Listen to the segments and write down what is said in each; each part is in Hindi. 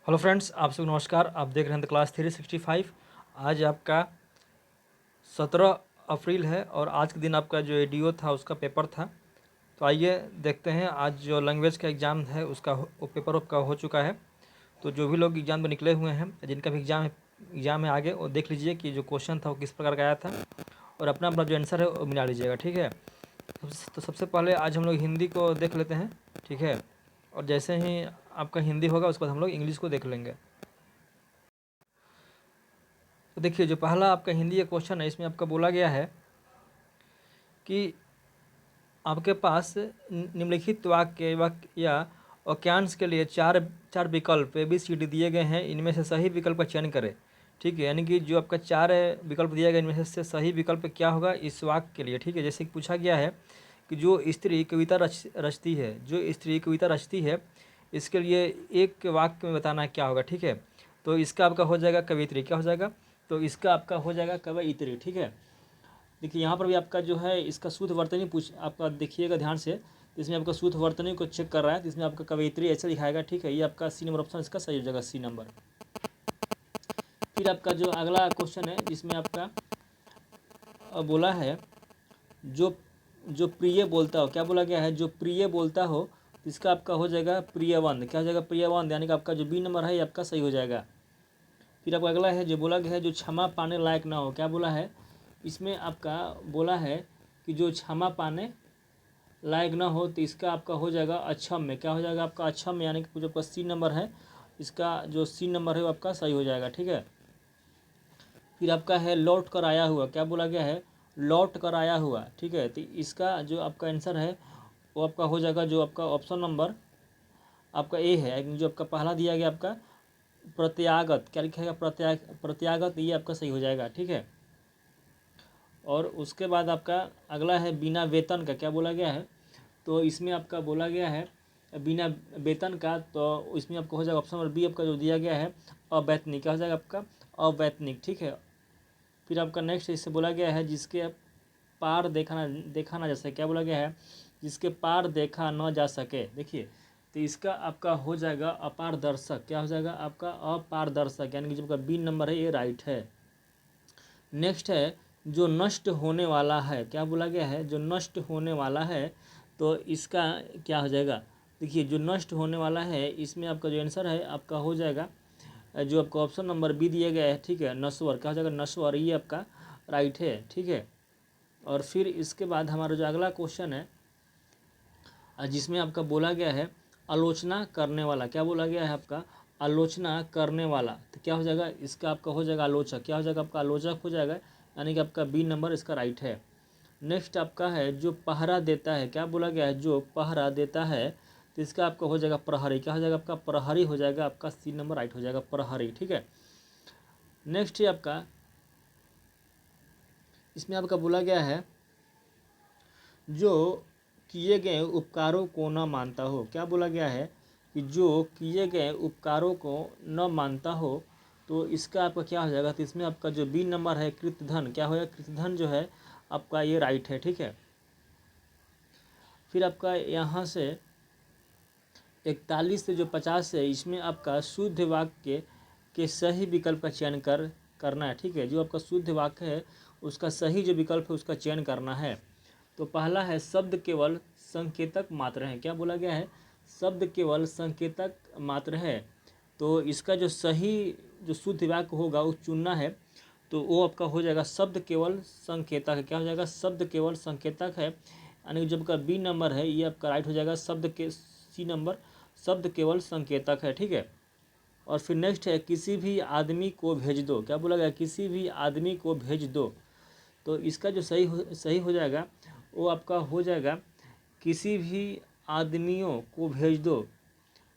हेलो फ्रेंड्स, आप सबको नमस्कार। आप देख रहे हैं द क्लास 365। आज आपका 17 अप्रैल है और आज के दिन आपका जो एडीओ था उसका पेपर था। तो आइए देखते हैं आज जो लैंग्वेज का एग्ज़ाम है उसका वो पेपर आपका हो चुका है। तो जो भी लोग एग्ज़ाम में निकले हुए हैं, जिनका भी एग्ज़ाम है आगे, वो देख लीजिए कि जो क्वेश्चन था वो किस प्रकार का आया था और अपना अपना जो आंसर है वो मिला लीजिएगा, ठीक है। तो सबसे पहले आज हम लोग हिंदी को देख लेते हैं, ठीक है। और जैसे ही आपका हिंदी होगा उसके बाद हम लोग इंग्लिश को देख लेंगे। तो देखिए, जो पहला आपका हिंदी का क्वेश्चन है इसमें आपका बोला गया है कि आपके पास निम्नलिखित वाक्य या वाक्यांश के लिए चार चार विकल्प ABCD दिए गए हैं। इनमें से सही विकल्प का चयन करें, ठीक है। यानी कि जो आपका चार विकल्प दिया गया इनमें से सही विकल्प क्या होगा इस वाक्य के लिए, ठीक है। जैसे कि पूछा गया है कि जो स्त्री कविता रचती है, जो स्त्री कविता रचती है, इसके लिए एक वाक्य में बताना क्या होगा, ठीक है। तो इसका आपका हो जाएगा कवित्री, क्या हो जाएगा, तो इसका आपका हो जाएगा कवयित्री, ठीक है। देखिए यहाँ पर भी आपका जो है इसका शुद्ध वर्तनी पूछ आपका देखिएगा ध्यान से। तो इसमें आपका शुद्ध वर्तनी को चेक कर रहा है, तो इसमें आपका कवयित्री ऐसे दिखाएगा, ठीक है। ये आपका सी नंबर ऑप्शन इसका सही हो जाएगा, सी नंबर। फिर आपका जो अगला क्वेश्चन है जिसमें आपका बोला है जो जो प्रिय बोलता हो, क्या बोला गया है, जो प्रिय बोलता हो, तो इसका आपका हो जाएगा प्रियवंद, क्या हो जाएगा, प्रियवंद। यानी कि आपका जो बी नंबर है ये आपका सही हो जाएगा। फिर आपका अगला है जो बोला गया है जो क्षमा पाने लायक ना हो, क्या बोला है, इसमें आपका बोला है कि जो क्षमा पाने लायक ना हो, तो इसका आपका हो जाएगा अक्षम में, क्या हो जाएगा आपका अक्षम में। यानी कि जो आपका सी नंबर है इसका जो सी नंबर है वो आपका सही हो जाएगा, ठीक है। फिर आपका है लौट कर आया हुआ, क्या बोला गया है, लौट कर आया हुआ, ठीक है। तो इसका जो आपका आंसर है वो आपका हो जाएगा जो आपका ऑप्शन नंबर आपका ए है, जो आपका पहला दिया गया आपका प्रत्यागत, क्या लिखेगा, प्रत्यागत, ये आपका सही हो जाएगा, ठीक है। और उसके बाद आपका अगला है बिना वेतन का, क्या बोला गया है, तो इसमें आपका बोला गया है बिना वेतन का, तो इसमें आपका हो जाएगा ऑप्शन नंबर बी आपका जो दिया गया है अवैतनिक, क्या हो जाएगा आपका अवैतनिक, ठीक है। फिर आपका नेक्स्ट इससे बोला गया है जिसके पार देखा ना जा सके, क्या बोला गया है, जिसके पार देखा न जा सके। देखिए तो इसका आपका हो जाएगा अपारदर्शक, क्या हो जाएगा आपका अपारदर्शक, यानी कि जो आपका बी नंबर है ये राइट है। नेक्स्ट है जो नष्ट होने वाला है, क्या बोला गया है, जो नष्ट होने वाला है, तो इसका क्या हो जाएगा, देखिए जो नष्ट होने वाला है इसमें आपका जो आंसर है आपका हो जाएगा जो आपका ऑप्शन नंबर बी दिया गया है, ठीक है, नश्वर, क्या हो जाएगा नश्वर, ये आपका राइट है, ठीक है। और फिर इसके बाद हमारा जो अगला क्वेश्चन है जिसमें आपका बोला गया है आलोचना करने वाला, क्या बोला गया है आपका आलोचना करने वाला, तो क्या हो जाएगा इसका आपका हो जाएगा आलोचक, क्या हो जाएगा आपका आलोचक हो जाएगा, यानी कि आपका बी नंबर इसका राइट है। नेक्स्ट आपका है जो पहरा देता है, क्या बोला गया है, जो पहरा देता है, तो इसका आपका हो जाएगा प्रहरी, क्या हो जाएगा आपका प्रहरी हो जाएगा, आपका सी नंबर राइट हो जाएगा प्रहरी, ठीक है। नेक्स्ट है आपका इसमें आपका बोला गया है जो किए गए उपकारों को न मानता हो, क्या बोला गया है कि जो किए गए उपकारों को न मानता हो, तो इसका आपका क्या हो जाएगा, तो इसमें आपका जो बी नंबर है कृतधन, क्या होगा कृतधन जो है आपका ये राइट है, ठीक है। फिर आपका यहाँ से 41 से जो 50 है इसमें आपका शुद्ध वाक्य के सही विकल्प का चयन करना है, ठीक है। जो आपका शुद्ध वाक्य है उसका सही जो विकल्प है उसका चयन करना है। तो पहला है शब्द केवल संकेतक मात्र है, क्या बोला गया है, शब्द केवल संकेतक मात्र है, तो इसका जो सही जो शुद्ध वाक्य होगा वो चुनना है। तो वो आपका हो जाएगा शब्द केवल संकेतक है, क्या हो जाएगा शब्द केवल संकेतक है, यानी जब का बी नंबर है ये आपका राइट हो जाएगा, शब्द के सी नंबर शब्द केवल संकेतक है, ठीक है। और फिर नेक्स्ट है किसी भी आदमी को भेज दो, क्या बोला गया, किसी भी आदमी को भेज दो, तो इसका जो सही हो जाएगा वो आपका हो जाएगा किसी भी आदमियों को भेज दो।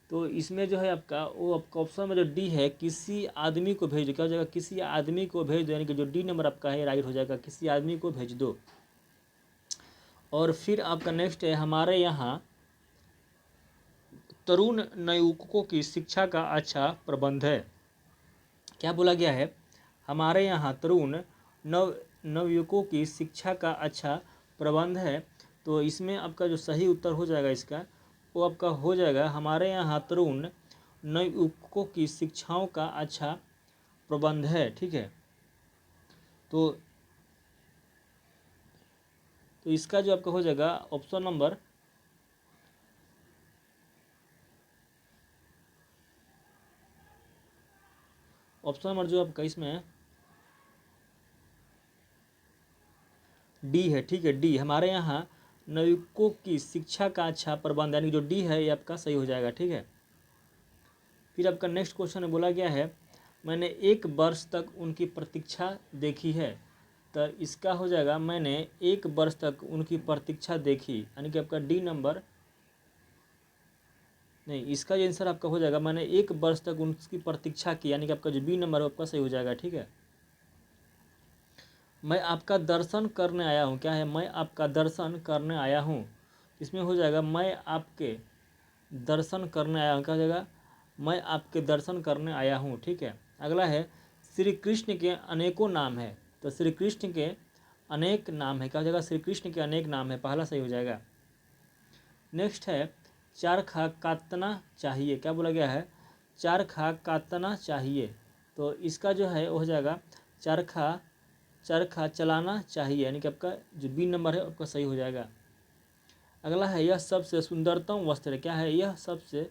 तो इसमें जो है आपका वो आपका ऑप्शन में जो डी है किसी आदमी को भेज दो, क्या हो जाएगा किसी आदमी को भेज दो, यानी कि जो डी नंबर आपका है राइट हो जाएगा, किसी आदमी को भेज दो। और फिर आपका नेक्स्ट है हमारे यहाँ तरुण नवयुवकों की शिक्षा का अच्छा प्रबंध है, क्या बोला गया है, हमारे यहाँ तरुण नवयुवकों की शिक्षा का अच्छा प्रबंध है। तो इसमें आपका जो सही उत्तर हो जाएगा इसका वो आपका हो जाएगा हमारे यहाँ तरुण नवयुवकों की शिक्षाओं का अच्छा प्रबंध है। ठीक है, तो इसका जो आपका हो जाएगा ऑप्शन नंबर जो आपका इसमें डी है। ठीक है, डी हमारे यहाँ नवयुवकों की शिक्षा का अच्छा प्रबंध, यानी जो डी है ये आपका सही हो जाएगा। ठीक है, फिर आपका नेक्स्ट क्वेश्चन में बोला गया है मैंने 1 वर्ष तक उनकी प्रतीक्षा देखी है। तो इसका हो जाएगा मैंने 1 वर्ष तक उनकी प्रतीक्षा देखी, यानी कि आपका डी नंबर नहीं, इसका जो आंसर आपका हो जाएगा मैंने 1 वर्ष तक उनकी प्रतीक्षा की, यानी कि आपका जो बी नंबर है आपका सही हो जाएगा। ठीक है, मैं आपका दर्शन करने आया हूँ, क्या है, मैं आपका दर्शन करने आया हूँ, इसमें हो जाएगा मैं आपके दर्शन करने आया हूँ, क्या हो जाएगा, मैं आपके दर्शन करने आया हूँ। ठीक है, अगला है श्री कृष्ण के अनेकों नाम है। तो श्री कृष्ण के अनेक नाम है, क्या हो जाएगा, श्री कृष्ण के अनेक नाम है, पहला सही हो जाएगा। नेक्स्ट है चरखा काटना चाहिए, क्या बोला गया है, चरखा काटना चाहिए। तो इसका जो है वो हो जाएगा चरखा चलाना चाहिए, यानी कि आपका जो बी नंबर है आपका सही हो जाएगा। अगला है यह सबसे सुंदरतम वस्त्र है, क्या है, यह सबसे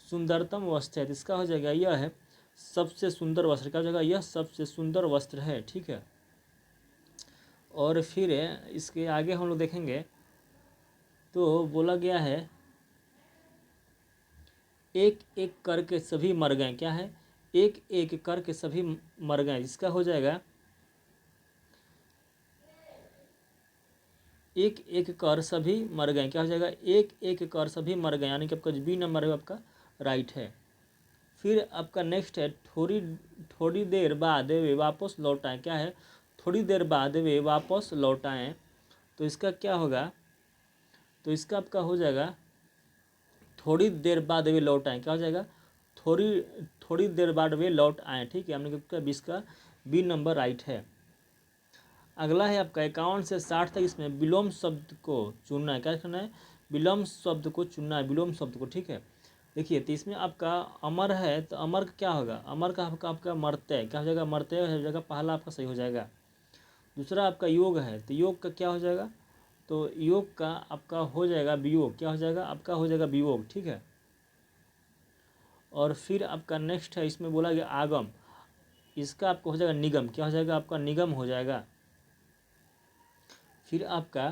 सुंदरतम वस्त्र है। तो इसका हो जाएगा यह है सबसे सुंदर वस्त्र, क्या हो जाएगा, यह सबसे सुंदर वस्त्र है। ठीक है, और फिर इसके आगे हम लोग देखेंगे तो बोला गया है एक एक करके सभी मर गए, क्या है, एक एक करके सभी मर गए। इसका हो जाएगा एक एक कर सभी मर गए, क्या हो जाएगा, एक एक कर सभी मर गए, यानी कि आपका जो बी नंबर है आपका राइट है। फिर आपका नेक्स्ट है थोड़ी देर बाद वे वापस लौट आए, क्या है, थोड़ी देर बाद वे वापस लौट आए। तो इसका क्या होगा, तो इसका आपका हो जाएगा थोड़ी देर बाद वे लौट आए, क्या हो जाएगा, थोड़ी देर बाद वे लौट आए। ठीक है, हमने आपका 20 का बी नंबर राइट है। अगला है आपका 51 से 60 तक, इसमें विलोम शब्द को चुनना है, क्या करना है, विलोम शब्द को चुनना है, विलोम शब्द को। ठीक है, देखिए तो इसमें आपका अमर है, तो अमर का क्या होगा, अमर का आपका मरते, क्या हो जाएगा, मरते हो जाएगा, पहला आपका सही हो जाएगा। दूसरा आपका योग है, तो योग का क्या हो जाएगा, तो योग का आपका हो जाएगा वियोग, क्या हो जाएगा, आपका हो जाएगा वियोग। ठीक है, और फिर आपका नेक्स्ट है इसमें बोला गया आगम, इसका आपका हो जाएगा निगम, क्या हो जाएगा, आपका निगम हो जाएगा। फिर आपका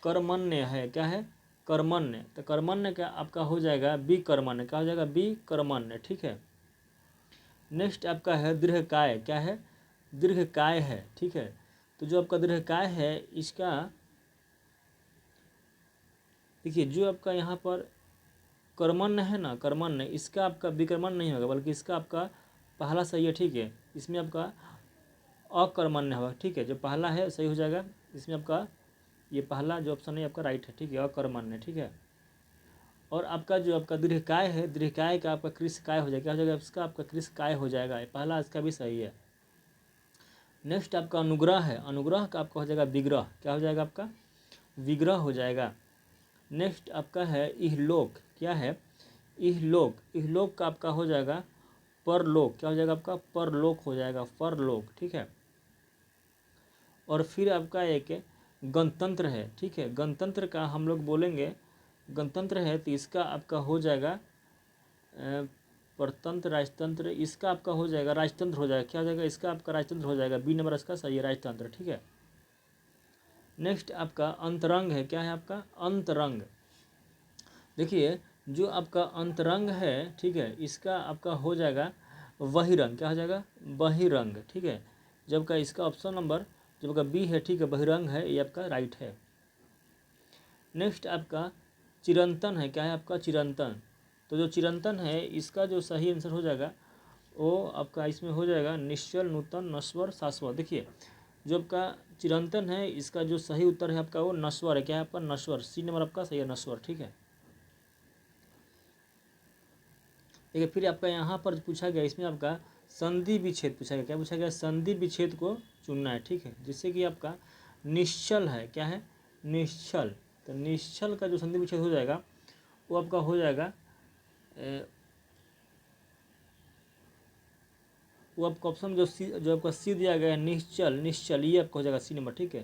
कर्मण्य है, क्या है, कर्मण्य, तो कर्मण्य का आपका हो जाएगा बी कर्मण्य, क्या हो जाएगा, बी कर्मण्य। ठीक है, नेक्स्ट आपका है दीर्घकाय, क्या है, दीर्घकाय है। ठीक है, तो जो आपका दीर्घकाय है इसका देखिए जो आपका यहाँ पर कर्मण्य है ना, कर्मण्य, इसका आपका विकर्मण नहीं होगा, बल्कि इसका आपका पहला सही है। ठीक है, इसमें आपका अकर्मण्य होगा। ठीक है, जो पहला है सही हो जाएगा, इसमें आपका ये पहला जो ऑप्शन है आपका राइट है। ठीक है, अकर्मण्य। ठीक है, और आपका जो आपका दीर्घकाय है, दीर्घकाय का आपका कृषकाय हो जाएगा, क्या हो जाएगा, इसका आपका कृषकाय हो जाएगा, पहला इसका भी सही है। नेक्स्ट आपका अनुग्रह है, अनुग्रह का आपका हो जाएगा विग्रह, क्या हो जाएगा, आपका विग्रह हो जाएगा। नेक्स्ट आपका है इहलोक, क्या है, इहलोक, इहलोक का आपका हो जाएगा परलोक, क्या हो जाएगा, आपका परलोक हो जाएगा, परलोक। ठीक है, और फिर आपका एक गणतंत्र है। ठीक है, गणतंत्र का हम लोग बोलेंगे, गणतंत्र है तो इसका आपका हो जाएगा परतंत्र, राजतंत्र, इसका आपका हो जाएगा राजतंत्र हो जाएगा, क्या हो जाएगा, इसका आपका राजतंत्र हो जाएगा, बी नंबर इसका सही है, राजतंत्र। ठीक है, नेक्स्ट आपका अंतरंग है, क्या है, आपका अंतरंग। देखिए जो आपका अंतरंग है, ठीक है, इसका आपका हो जाएगा बहिरंग, क्या हो जाएगा, बहिरंग। ठीक है, जबकि इसका ऑप्शन नंबर जब का बी है, ठीक है, बहिरंग है, ये आपका राइट है। नेक्स्ट आपका चिरंतन है, क्या है, आपका चिरंतन। तो जो चिरंतन है इसका जो सही आंसर हो जाएगा वो आपका इसमें हो जाएगा निश्चल, नूतन, नश्वर, शाश्वत। देखिए जो आपका चिरंतन है इसका जो सही उत्तर है आपका वो नश्वर है, क्या है, आपका नश्वर, सी नंबर आपका सही है, नश्वर। ठीक है, देखिए फिर आपका यहाँ पर पूछा गया, इसमें आपका संधि विच्छेद पूछा गया, क्या पूछा गया, संधि विच्छेद को चुनना है। ठीक है, जिससे कि आपका निश्चल है, क्या है, निश्चल, तो निश्चल का जो संधि विच्छेद हो जाएगा वो आपका हो जाएगा वो आपका ऑप्शन जो आपका सी दिया गया है निश्चल, निश्चल, ये आपका हो जाएगा सी नंबर, ठीक है।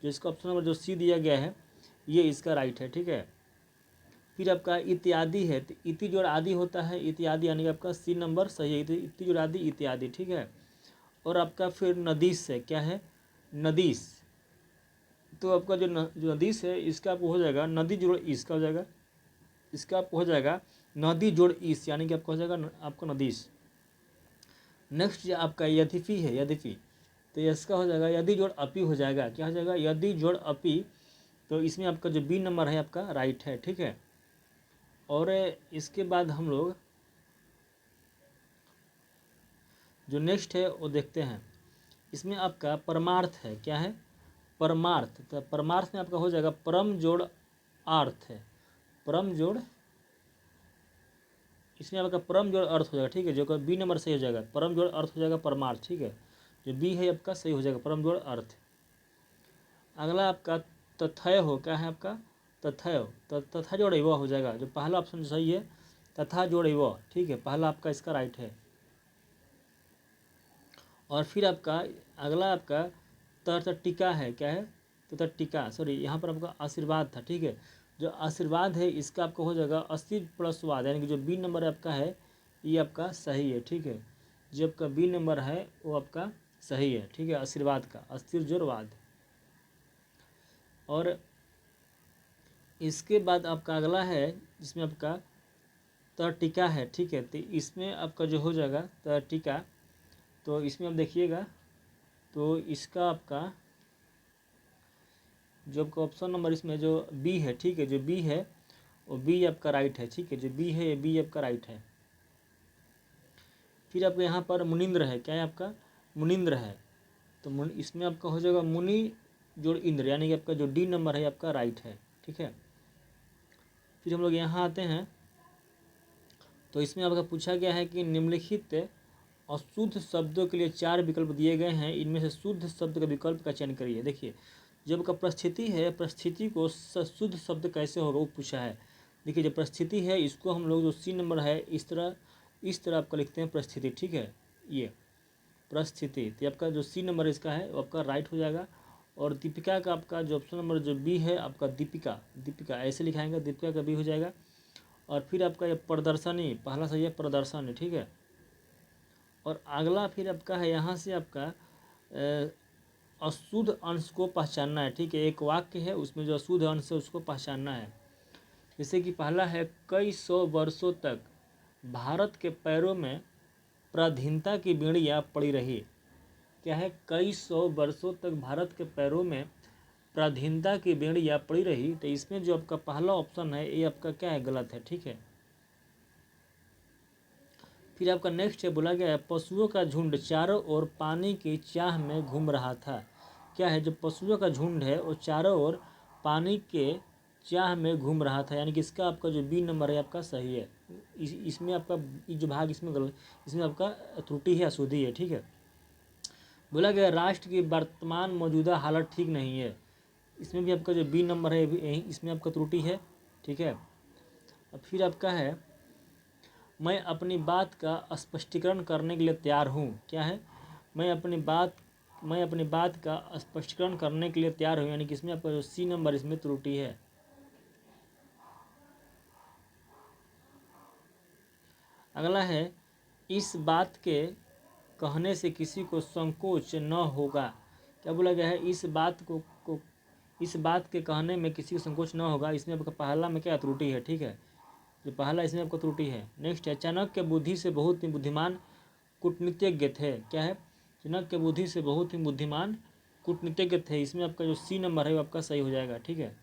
जो इसका ऑप्शन नंबर जो सी दिया गया है ये इसका राइट है, ठीक है। फिर आपका इत्यादि है, तो इति जोड़ आदि होता है, इत्यादि यानी कि आपका सी नंबर सही है, इति जोड़ आदि इत्यादि, ठीक है। और आपका फिर नदीस है, क्या है, नदीस, तो आपका जो नदीस है इसका आपको हो जाएगा नदी जोड़ इसका हो जाएगा, इसका आपको हो जाएगा नदी जोड़ इस, यानी कि आपका हो जाएगा आपका नदीस। नेक्स्ट आपका यद्यपि है, यद्यपि, तो इसका हो जाएगा यदि जोड़ अपि हो जाएगा, क्या हो जाएगा, यदि जोड़ अपि, तो इसमें आपका जो बी नंबर है आपका राइट है, ठीक है। और इसके बाद हम लोग जो नेक्स्ट है वो देखते हैं। इसमें आपका परमार्थ है, क्या है, परमार्थ, तो परमार्थ में आपका हो जाएगा परम जोड़ अर्थ है, परम जोड़, इसमें आपका परम जोड़ अर्थ हो जाएगा, ठीक है, जो कि बी नंबर सही हो जाएगा, परम जोड़ अर्थ हो जाएगा परमार्थ, ठीक है। जो बी है आपका सही हो जाएगा परम जोड़ अर्थ। अगला आपका तथय हो, क्या है आपका तथय, तथा जोड़ एवं हो जाएगा, जो पहला ऑप्शन सही है तथा जोड़ एवं, ठीक है, पहला आपका इसका राइट है। और फिर आपका अगला आपका टीका है, क्या है, तो टीका, सॉरी यहाँ पर आपका आशीर्वाद था, ठीक है। जो आशीर्वाद है इसका आपका हो जाएगा अस्थिर प्लस वाद, यानी कि जो बी नंबर आपका है ये आपका सही है, ठीक है। जो आपका बी नंबर है वो आपका सही है, ठीक है, आशीर्वाद का अस्थिर जोड़ वाद। और इसके बाद आपका अगला है जिसमें आपका टीका है, ठीक है, तो इसमें आपका जो हो जाएगा टीका, तो इसमें आप देखिएगा, तो इसका आपका जो आपका ऑप्शन नंबर इसमें जो बी है, ठीक है, जो बी है वो बी आपका राइट है, ठीक है, जो बी है ये बी आपका राइट है। फिर आपका यहाँ पर मुनिंद्र है, क्या है आपका मुनिंद्र है, तो इसमें आपका हो जाएगा मुनि जोड़ इंद्र, यानी कि आपका जो डी नंबर है आपका राइट है, ठीक है। फिर हम लोग यहाँ आते हैं, तो इसमें आपका पूछा गया है कि निम्नलिखित अशुद्ध शब्दों के लिए 4 विकल्प दिए गए हैं, इनमें से शुद्ध शब्द का विकल्प का चयन करिए। देखिए जब का परिस्थिति है, परिस्थिति को शुद्ध शब्द कैसे होगा वो पूछा है। देखिए जो परिस्थिति है इसको हम लोग जो सी नंबर है इस तरह आपका लिखते हैं परिस्थिति, ठीक है, ये परिस्थिति, तो आपका जो सी नंबर इसका है वो आपका राइट हो जाएगा। और दीपिका का आपका जो ऑप्शन नंबर जो बी है आपका दीपिका, दीपिका ऐसे लिखाएंगे, दीपिका का बी हो जाएगा। और फिर आपका ये प्रदर्शनी, पहला सही है प्रदर्शनी, ठीक है। और अगला फिर आपका है यहाँ से आपका अशुद्ध अंश को पहचानना है, ठीक है, एक वाक्य है उसमें जो अशुद्ध अंश है उसको पहचानना है। जैसे कि पहला है कई सौ वर्षों तक भारत के पैरों में पराधीनता की बेड़ियाँ पड़ी रही, क्या है, कई सौ वर्षों तक भारत के पैरों में पराधीनता की बेड़ियाँ पड़ी रही, तो इसमें जो आपका पहला ऑप्शन है ये आपका क्या है, गलत है, ठीक है। फिर आपका नेक्स्ट है बोला गया है पशुओं का झुंड चारों ओर पानी की चाह में घूम रहा था, क्या है, जो पशुओं का झुंड है वो चारों ओर पानी के चाह में घूम रहा था, यानी कि इसका आपका जो बी नंबर है आपका सही है। इसमें आपका जो भाग इसमें गलत, इसमें आपका त्रुटि है, अशुद्धि है, ठीक है। बोला गया राष्ट्र की वर्तमान मौजूदा हालत ठीक नहीं है, इसमें भी आपका जो बी नंबर है इसमें आपका त्रुटि है, ठीक है। अब फिर आपका है मैं अपनी बात का स्पष्टीकरण करने के लिए तैयार हूँ, क्या है, मैं अपनी बात का स्पष्टीकरण करने के लिए तैयार हूँ, यानी कि इसमें आपका जो सी नंबर इसमें त्रुटि है। अगला है इस बात के कहने से किसी को संकोच न होगा, क्या बोला गया है, इस बात के कहने में किसी को संकोच न होगा, इसमें आपका पहला में क्या त्रुटि है, ठीक है, जो पहला इसमें आपको त्रुटि है। नेक्स्ट है चाणक्य बुद्धि से बहुत ही बुद्धिमान कूटनीतिज्ञ थे, क्या है, चाणक्य बुद्धि से बहुत ही बुद्धिमान कूटनीतिज्ञ थे, इसमें आपका जो सी नंबर है वो आपका सही हो जाएगा, ठीक है।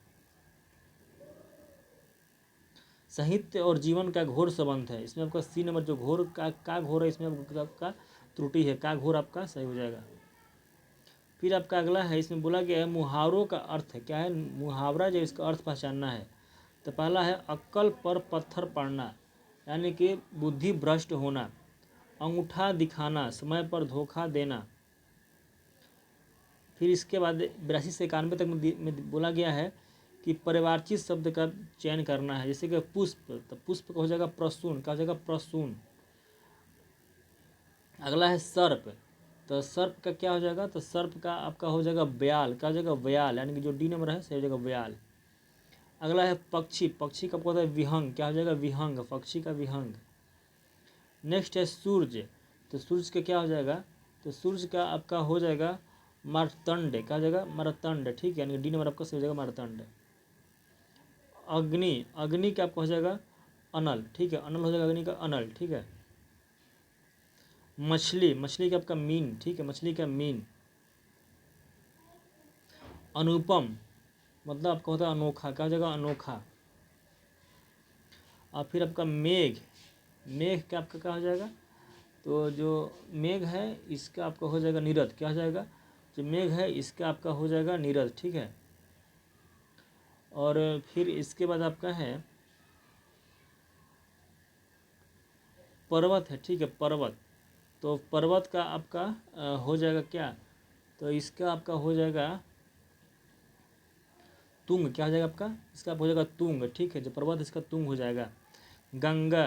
साहित्य और जीवन का घोर संबंध है, इसमें आपका सी नंबर जो घोर का घोर है इसमें आपका त्रुटि है, का घोर आपका सही हो जाएगा। फिर आपका अगला है इसमें बोला गया है मुहावरों का अर्थ है, क्या है, मुहावरा जो इसका अर्थ पहचानना है, तो पहला है अक्ल पर पत्थर पड़ना, यानी कि बुद्धि भ्रष्ट होना, अंगूठा दिखाना, समय पर धोखा देना। फिर इसके बाद 82 से 91 तक में बोला गया है कि परिवारचित शब्द का चयन करना है, जैसे कि पुष्प, तो पुष्प का हो जाएगा प्रसून, क्या हो जाएगा प्रसून। अगला है सर्प, तो सर्प का क्या हो जाएगा, तो सर्प का आपका हो जाएगा ब्याल, क्या हो जाएगा ब्याल, यानी कि जो डी नंबर है सही हो जाएगा ब्याल। अगला है पक्षी, पक्षी का होता है विहंग, क्या हो जाएगा विहंग, पक्षी का विहंग। नेक्स्ट है सूर्य, तो सूर्य का क्या हो जाएगा, तो सूर्य का आपका हो जाएगा मारतंड, क्या हो जाएगा मारतंड, ठीक है, यानी डी नंबर आपका सही हो जाएगा मारतंड। अग्नि, अग्नि का आपका हो जाएगा अनल, ठीक है, अनल हो जाएगा अग्नि का अनल, ठीक है। मछली, मछली का आपका मीन, ठीक है, मछली का मीन। अनुपम मतलब आपका होता है अनोखा, क्या हो जाएगा अनोखा। और फिर आपका मेघ, मेघ का आपका क्या हो जाएगा, तो जो मेघ है इसका आपका हो जाएगा नीरद, क्या हो जाएगा, जो मेघ है इसका आपका हो जाएगा नीरद, ठीक है। और फिर इसके बाद आपका है पर्वत है, ठीक है, पर्वत, तो पर्वत का आपका हो जाएगा क्या, तो इसका आपका हो जाएगा तुंग, क्या हो जाएगा आपका, इसका हो जाएगा तुंग, ठीक है, जो पर्वत इसका तुंग हो जाएगा। गंगा,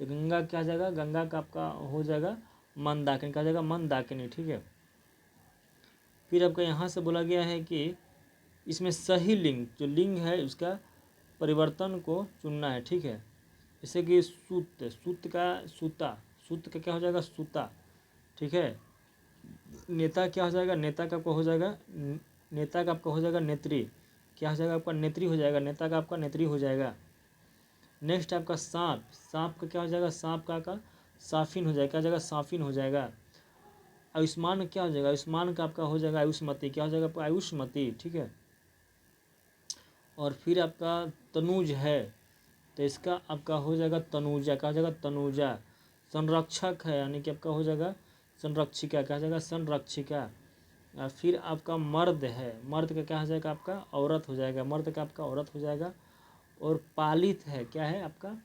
तो गंगा क्या हो जाएगा, गंगा का आपका हो जाएगा मंदाकिनी, क्या हो जाएगा मंदाकिनी, ठीक है। फिर आपका यहाँ से बोला गया है कि इसमें सही लिंग, जो लिंग है उसका परिवर्तन को चुनना है, ठीक है। जैसे कि सूत, सूत का सूता, सूत का क्या हो जाएगा सूता, ठीक है। नेता क्या हो जाएगा, नेता का आपका हो जाएगा नेता का आपका हो जाएगा नेत्री, क्या हो जाएगा आपका नेत्री हो जाएगा, नेता का आपका नेत्री हो जाएगा। नेक्स्ट आपका सांप, सांप का क्या हो जाएगा, सांप का साफिन हो जाएगा, क्या हो जाएगा साफिन हो जाएगा। आयुष्मान क्या हो जाएगा, आयुष्मान का आपका हो जाएगा आयुष्मती, क्या हो जाएगा आपका आयुष्मती, ठीक है। और फिर आपका तनुज है, तो इसका आपका हो जाएगा तनुजा, क्या हो जाएगा तनुजा। संरक्षक है यानी कि आपका हो जाएगा संरक्षिका, क्या हो जाएगा संरक्षिका। और फिर आपका मर्द है, मर्द का क्या हो जाएगा आपका औरत हो जाएगा, मर्द का आपका औरत हो जाएगा। और पालित है, क्या है आपका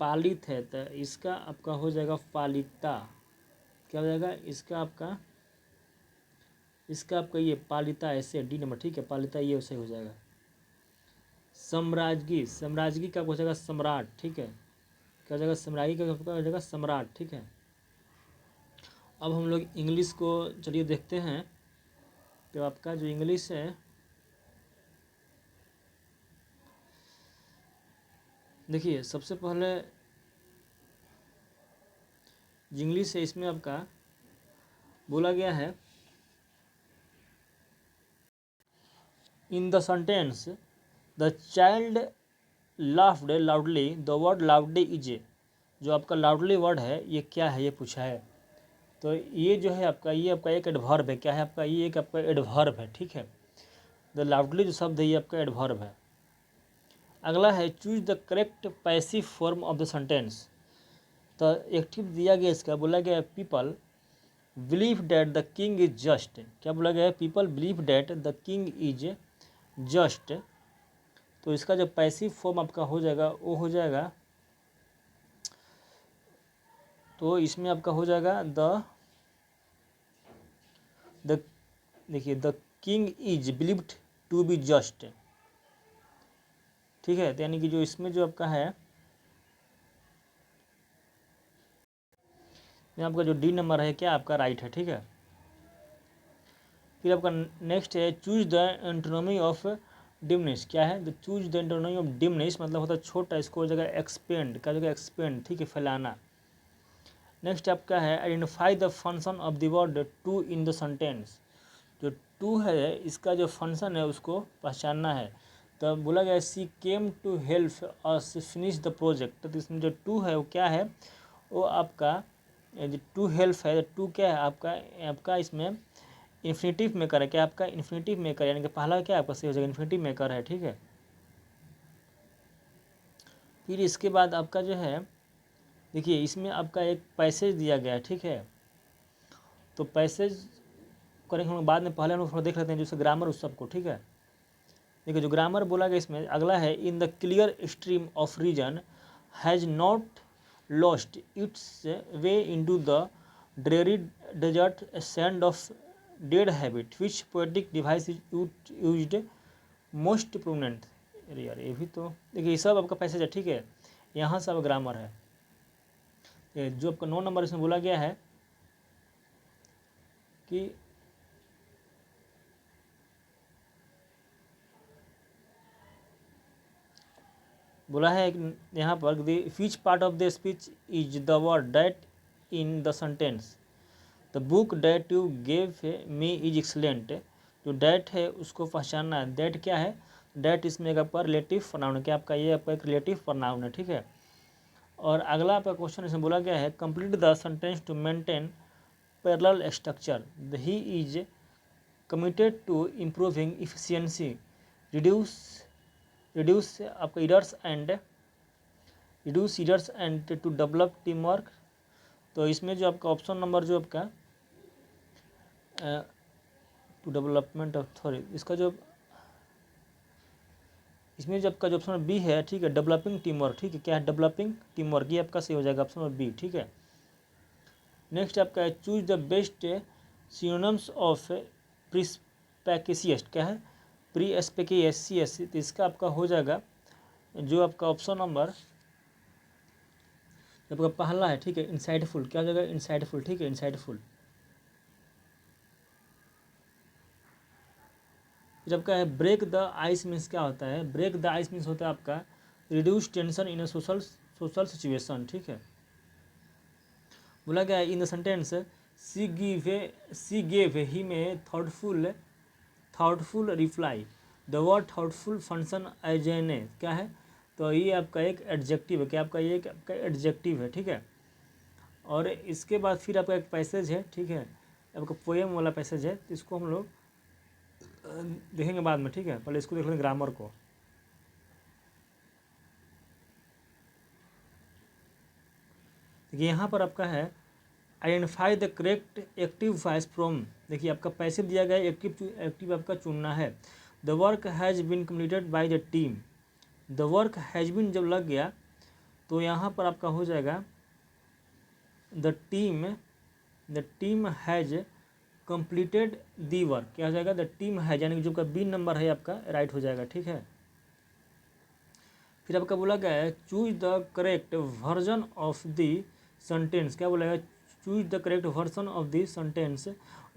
पालित है, तो इसका आपका हो जाएगा पालिता, क्या हो जाएगा इसका आपका ये पालिता, ऐसे डी नंबर, ठीक है, पालिता ये वैसे हो जाएगा। सम्राज्ञी, सम्राज्ञी का हो जाएगा सम्राट, ठीक है, क्या हो जाएगा सम्राज्ञी का हो जाएगा सम्राट, ठीक है। अब हम लोग इंग्लिश को चलिए देखते हैं, तो आपका जो इंग्लिश है, देखिए सबसे पहले इंग्लिश है, इसमें आपका बोला गया है in the sentence the child laughed loudly, the word loudly is, जो आपका लाउडली वर्ड है ये क्या है, ये पूछा है। तो ये जो है आपका, ये आपका एक एडवर्ब है, क्या है आपका, ये एक आपका एडवर्ब है, ठीक है। द लाउडली जो शब्द है ये आपका एडवर्ब है। अगला है choose the correct passive form of the sentence, तो एक्टिव दिया गया इसका, बोला गया है people believe that the king is just, क्या बोला गया है people believe that the king is just. तो इसका जो पैसिव फॉर्म आपका हो जाएगा वो हो जाएगा, तो इसमें आपका हो जाएगा द देखिए the king is believed to be just, ठीक है। तो यानी कि जो इसमें जो आपका है, आपका जो डी नंबर है क्या आपका राइट है, ठीक है। फिर आपका नेक्स्ट है choose the antonym of diminish, क्या है the choose the antonym of diminish, मतलब होता है छोटा, इसको हो जाएगा एक्सपेंड, क्या जगह एक्सपेंड, ठीक है फैलाना। नेक्स्ट आपका है identify the function of the word to in the sentence, जो टू है इसका जो फंक्शन है उसको पहचानना है। तो बोला गया she came to help us finish the project, तो इसमें जो टू है वो क्या है, वो आपका जो टू हेल्प है, टू क्या है आपका इसमें इन्फिनेटिव मेकर है, क्या आपका इन्फिनेटिव मेकर, यानी कि पहला क्या आपका सही हो जाएगा इन्फिनेटिव मेकर है, ठीक है। फिर इसके बाद आपका जो है देखिए इसमें आपका एक पैसेज दिया गया है, ठीक है। तो पैसेज करेंगे हम लोग बाद में, पहले हम लोग थोड़ा देख लेते हैं जैसे ग्रामर उस सबको, ठीक है। देखिए जो ग्रामर बोला गया इसमें अगला है in the clear stream of reason has not lost its way into the dreary desert sand of dead habit which poetic device is used most prominent. अरे यार ये भी तो देखिए ये सब आपका पैसेज है, ठीक है। यहाँ सब ग्रामर है। जो आपका 9 नंबर इसमें बोला गया है कि बोला है यहाँ पर which part of the speech is the word that in the sentence. The book that you gave me is excellent. जो डैट है उसको पहचानना है। डैट क्या है? डैट इसमें आपका रिलेटिव प्रोनाउन है। क्या आपका ये आपका एक रिलेटिव प्रोनाउन है, ठीक है। और अगला आपका क्वेश्चन इसमें बोला गया है complete the sentence to maintain parallel structure. He is committed to improving efficiency, reduce आपका errors and to develop team work. तो इसमें जो आपका ऑप्शन नंबर जो आपका टू डेवलपमेंट ऑफ सॉरी इसका जो इसमें जो आपका जो ऑप्शन बी है, ठीक है, डेवलपिंग टीम वर्क, ठीक है। क्या है? डेवलपिंग टीम वर्क, ये आपका सही हो जाएगा ऑप्शन नंबर बी, ठीक है। नेक्स्ट आपका है choose the best synonyms of perspicacious. क्या है? प्रीस्पेकेसियस। तो इसका आपका हो जाएगा जो आपका ऑप्शन नंबर आपका पहला है, ठीक है, इंसाइटफुल। क्या हो जाएगा? इंसाइटफुल, ठीक है, इंसाइटफुल। फिर आपका है ब्रेक द आइस मीन्स क्या होता है? ब्रेक द आइस मीन्स होता है आपका reduce tension in a social situation, ठीक है। बोला गया in the sentence she gave him a thoughtful reply. The word thoughtful function as an a. क्या है? तो ये आपका एक एडजेक्टिव है। क्या आपका ये एक आपका एडजेक्टिव है, ठीक है। और इसके बाद फिर आपका एक पैसेज है, ठीक है, आपका पोएम वाला पैसेज है। तो इसको हम लोग देखेंगे बाद में, ठीक है। पहले इसको देख लेंगे ग्रामर को। देखिए यहाँ पर आपका है identify the correct active voice from. देखिए आपका पैसिव दिया गया है, एक्टिव आपका चुनना है। The work has been completed by the team. The work has been जब लग गया तो यहाँ पर आपका हो जाएगा the team has completed the work. क्या हो जाएगा? द टीम हैज़, यानी कि जो का बी नंबर है आपका राइट हो जाएगा, ठीक है। फिर आपका बोला गया है choose the correct version of the sentence. क्या बोला गया? Choose the correct version of the sentence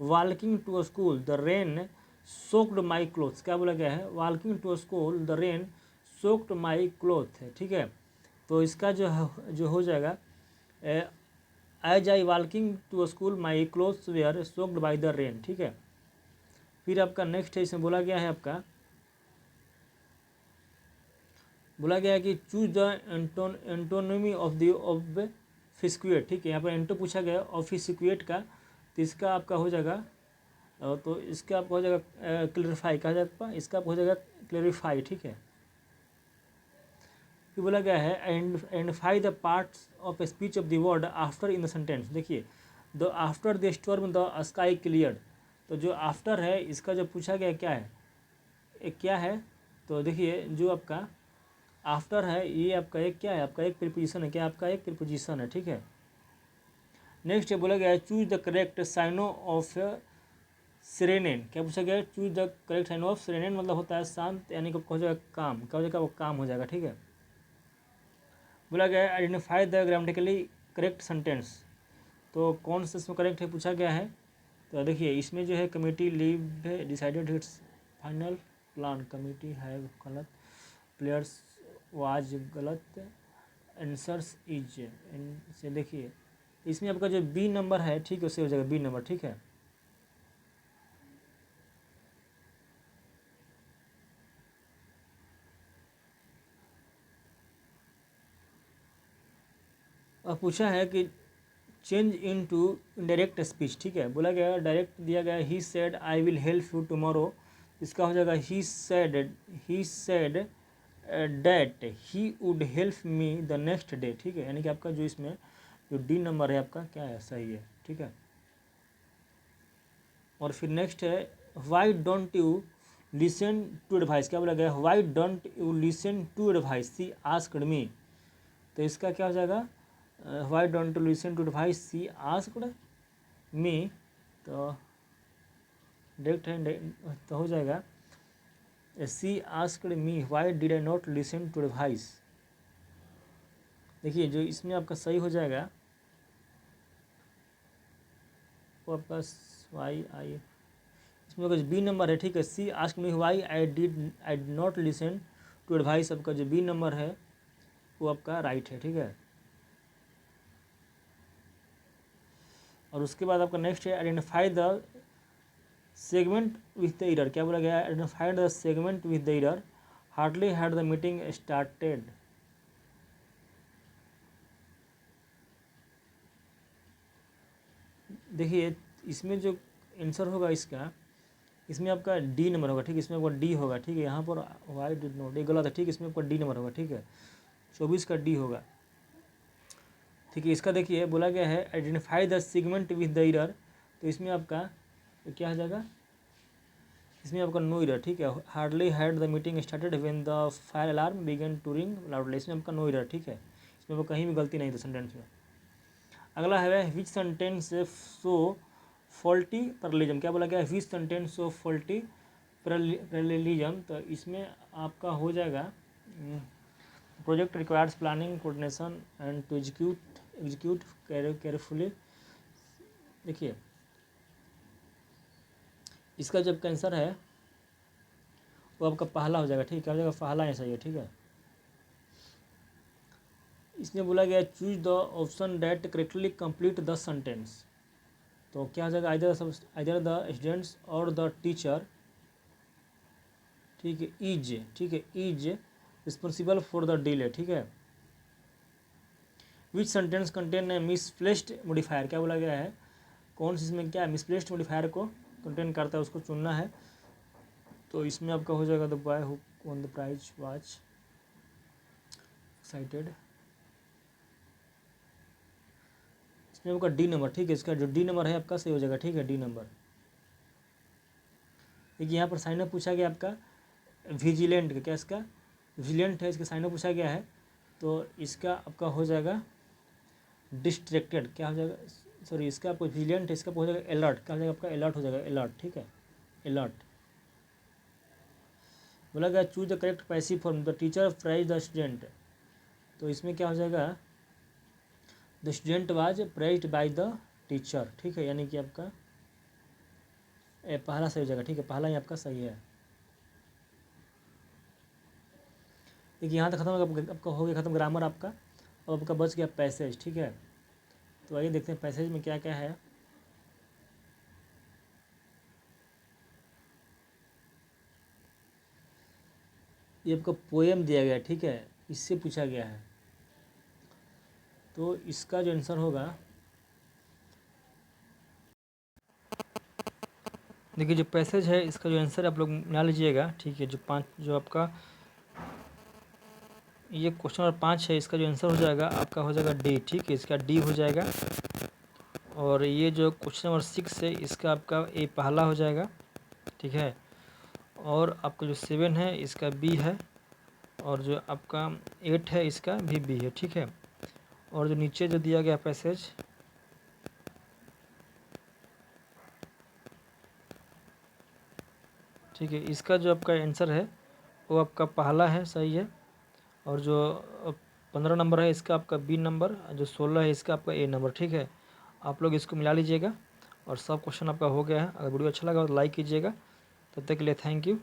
walking to school the rain soaked my cloth. क्या बोला गया है? Walking to school the rain soaked my cloth है, ठीक है। तो इसका जो हो जाएगा as I walking to school my clothes were soaked by the rain, ठीक है। फिर आपका नेक्स्ट है, इसमें बोला गया है आपका बोला गया है कि चूज द एंटोनमी ऑफ फिस्क्यूएट, ठीक है। यहाँ पर एंटो पूछा गया ऑफ फिस्क्यूएट का, तो इसका आपका हो जाएगा तो इसका आपका हो जाएगा क्लेरिफाई। कहा जाएगा इसका हो जाएगा क्लेरिफाई, ठीक है। फिर बोला गया है identify the parts of speech of the word after in the sentence. देखिए the after the storm the sky cleared. तो जो आफ्टर है इसका जो पूछा गया क्या है? क्या है? तो देखिए जो आपका आफ्टर है ये आपका एक क्या है? आपका एक प्रीपोजिशन है। क्या आपका एक प्रीपोजिशन है, ठीक है। नेक्स्ट है बोला गया है choose the correct synonym of serene. क्या पूछा गया है? Choose the correct synonym of serene मतलब होता है शांत, यानी कि हो जाएगा काम। क्या हो जाएगा? वो काम हो जाएगा, ठीक है। बोला गया है identify the grammatically correct sentence. तो कौन सा इसमें करेक्ट है पूछा गया है? तो देखिए इसमें जो है committee leave decided it's final plan. Committee है गलत, प्लेयर्स वाज गलत, आंसर्स इज से। देखिए इसमें आपका जो बी नंबर है, ठीक है, उसे हो जाएगा बी नंबर, ठीक है। अब पूछा है कि change into indirect speech, ठीक है। बोला गया डायरेक्ट दिया गया he said I will help you tomorrow. इसका हो जाएगा he said that he would help me the next day, ठीक है। यानी कि आपका जो इसमें जो डी नंबर है आपका क्या है? सही है, ठीक है। और फिर नेक्स्ट है why don't you listen to advice. क्या बोला गया? Why don't you listen to advice she asked me. तो इसका क्या हो जाएगा? Why don't you listen to advice she asked me. तो डायरेक्ट है तो हो जाएगा she asked me why did I not listen to advice. देखिए जो इसमें आपका सही हो जाएगा वो आपका वाई आई, इसमें जो बी नंबर है, ठीक है, she ask me why I did not listen to advice, आपका जो बी नंबर है वो आपका राइट है, ठीक है। और उसके बाद आपका नेक्स्ट है identify the segment with the error. क्या बोला गया है? Identify the segment with the error, hardly had the meeting started. देखिए इसमें जो आंसर होगा इसका, इसमें आपका डी नंबर होगा, ठीक है, इसमें आपका डी होगा, ठीक है। यहाँ पर वाई डिड नॉट, ये गलत है, ठीक है, इसमें आपका डी नंबर होगा, ठीक है, 24 का डी होगा, ठीक है। इसका देखिए बोला गया है identify the segment with the error, तो इसमें आपका तो क्या हो जाएगा, इसमें आपका नो एरर, ठीक है। Hardly had the meeting started when the fire alarm began to ring loudly, इसमें आपका नो एरर, ठीक है, इसमें आपको कहीं भी गलती नहीं थी सेंटेंस में। अगला है which sentence shows faulty parallelism. क्या बोला गया है? Which sentence shows faulty parallelism, तो इसमें आपका हो जाएगा project requires planning coordination and to execute carefully. देखिए इसका जब आंसर है वो आपका पहला हो जाएगा, ठीक है, क्या हो जाएगा? पहला ऐसा ही है, ठीक है। इसमें बोला गया choose the option that correctly complete the sentence, तो क्या हो जाएगा? Either the students or the teacher, ठीक है, is responsible for the delay, ठीक है। Which sentence contain a misplaced modifier. क्या बोला गया है? कौन सी इसमें क्या मिसप्लेस्ड मॉडिफायर को कंटेन करता है उसको चुनना है, तो इसमें आपका हो जाएगा the boy who won the prize was excited, इसमें आपका डी नंबर, ठीक है, इसका जो डी नंबर है आपका सही हो जाएगा, ठीक है, डी नंबर। देखिए यहाँ पर साइन अप पूछा गया आपका विजिलेंट का, क्या इसका विजिलेंट है, इसका साइन अप पूछा गया है, तो इसका आपका हो जाएगा डिस्ट्रैक्टेड, क्या हो जाएगा? सॉरी, इसका आपको विजिलेंट है, इसका हो जाएगा अलर्ट, क्या हो जाएगा? आपका अलर्ट हो जाएगा, अलर्ट, ठीक है, अलर्ट। बोला गया choose the correct passive form, the teacher praise the student, तो इसमें क्या हो जाएगा? The student was praised by the teacher, ठीक है, यानी कि आपका पहला सही हो जाएगा, ठीक है, पहला ही आपका सही है। देखिए यहाँ तक खत्म आपका हो गया खत्म ग्रामर आपका, और आपका बच गया पैसेज, ठीक है। तो आइए देखते हैं पैसेज में क्या क्या है। ये आपका पोएम दिया गया है, ठीक है, इससे पूछा गया है, तो इसका जो आंसर होगा, देखिए जो पैसेज है इसका जो आंसर आप लोग बना लीजिएगा, ठीक है। जो आपका ये क्वेश्चन नंबर 5 है, इसका जो आंसर हो जाएगा आपका हो जाएगा डी, ठीक है, इसका डी हो जाएगा। और ये जो क्वेश्चन नंबर 6 है इसका आपका ए पहला हो जाएगा, ठीक है। और आपका जो 7 है इसका बी है, और जो आपका 8 है इसका भी बी है, ठीक है। और जो नीचे जो दिया गया पैसेज, ठीक है, इसका जो आपका आंसर है वो आपका पहला है, सही है। और जो 15 नंबर है इसका आपका बी नंबर, जो 16 है इसका आपका ए नंबर, ठीक है। आप लोग इसको मिला लीजिएगा और सब क्वेश्चन आपका हो गया है। अगर वीडियो अच्छा लगा तो लाइक कीजिएगा। तब तक के लिए थैंक यू।